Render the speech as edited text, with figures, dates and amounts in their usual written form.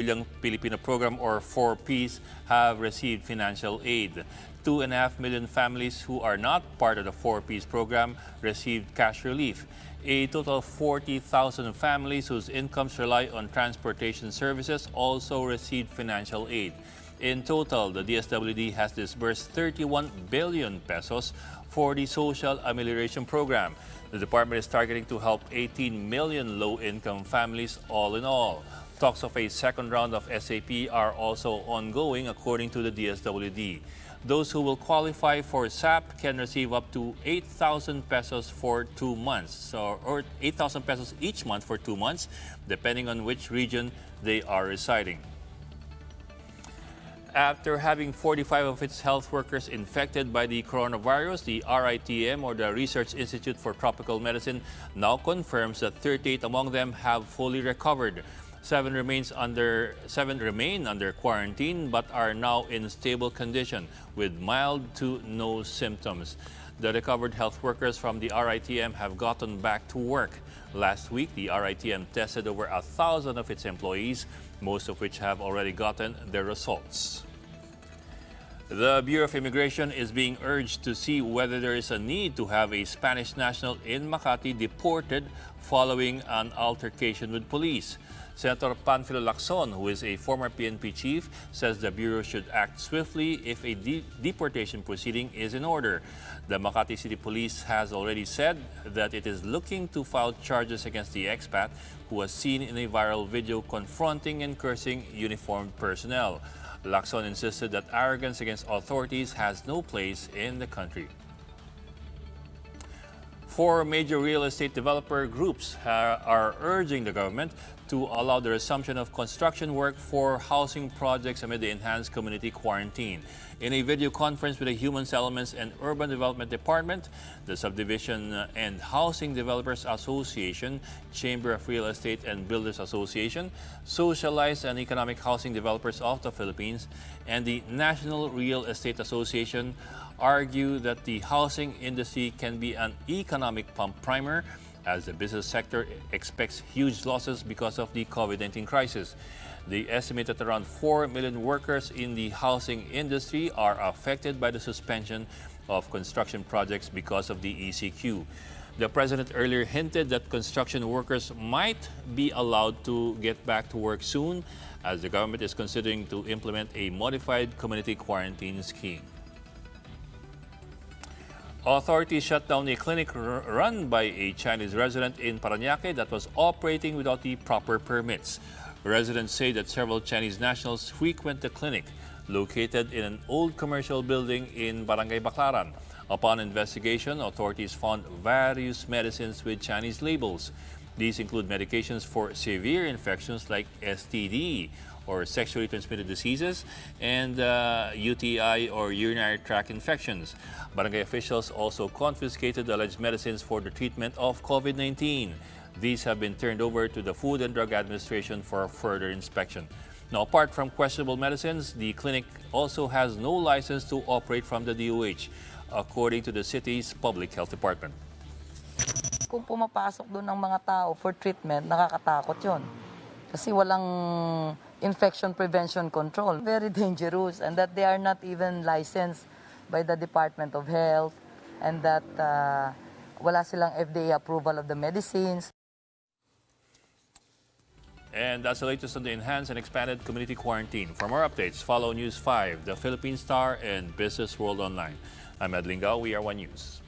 Bilang Pilipino program or 4Ps have received financial aid. 2.5 million families who are not part of the 4Ps program received cash relief. A total of 40,000 families whose incomes rely on transportation services also received financial aid. In total, the DSWD has disbursed 31 billion pesos for the social amelioration program. The department is targeting to help 18 million low-income families all in all. Talks of a second round of SAP are also ongoing according to the DSWD. Those who will qualify for SAP can receive up to 8,000 pesos for 2 months, or 8,000 pesos each month for 2 months, depending on which region they are residing. After having 45 of its health workers infected by the coronavirus, the RITM, or the Research Institute for Tropical Medicine, now confirms that 38 among them have fully recovered. 7 remain under quarantine but are now in stable condition with mild to no symptoms. The recovered health workers from the RITM have gotten back to work. Last week, the RITM tested over 1,000 of its employees, most of which have already gotten their results. The Bureau of Immigration is being urged to see whether there is a need to have a Spanish national in Makati deported following an altercation with police. Senator Panfilo Lacson, who is a former PNP chief, says the Bureau should act swiftly if a deportation proceeding is in order. The Makati City Police has already said that it is looking to file charges against the expat who was seen in a viral video confronting and cursing uniformed personnel. Lacson insisted that arrogance against authorities has no place in the country. 4 major real estate developer groups are urging the government to allow the resumption of construction work for housing projects amid the enhanced community quarantine. In a video conference with the Human Settlements and Urban Development Department, the Subdivision and Housing Developers Association, Chamber of Real Estate and Builders Association, Socialized and Economic Housing Developers of the Philippines, and the National Real Estate Association argue that the housing industry can be an economic pump primer as the business sector expects huge losses because of the COVID-19 crisis. They estimate that around 4 million workers in the housing industry are affected by the suspension of construction projects because of the ECQ. The president earlier hinted that construction workers might be allowed to get back to work soon as the government is considering to implement a modified community quarantine scheme. Authorities shut down a clinic run by a Chinese resident in Parañaque that was operating without the proper permits. Residents say that several Chinese nationals frequent the clinic, located in an old commercial building in Barangay Baclaran. Upon investigation, authorities found various medicines with Chinese labels. These include medications for severe infections like STD, or sexually transmitted diseases, and UTI, or urinary tract infections. Barangay officials also confiscated the alleged medicines for the treatment of COVID-19. These have been turned over to the Food and Drug Administration for further inspection. Now, apart from questionable medicines, the clinic also has no license to operate from the DOH, according to the city's Public Health Department. Kung pumapasok doon ng mga tao for treatment, nakakatakot yun. Kasi walang infection prevention control. Very dangerous, and that they are not even licensed by the Department of Health, and that wala silang FDA approval of the medicines. And that's the latest on the enhanced and expanded community quarantine. For more updates, follow News 5, The Philippine Star, and Business World Online. I'm Ed Lingao. We are One News.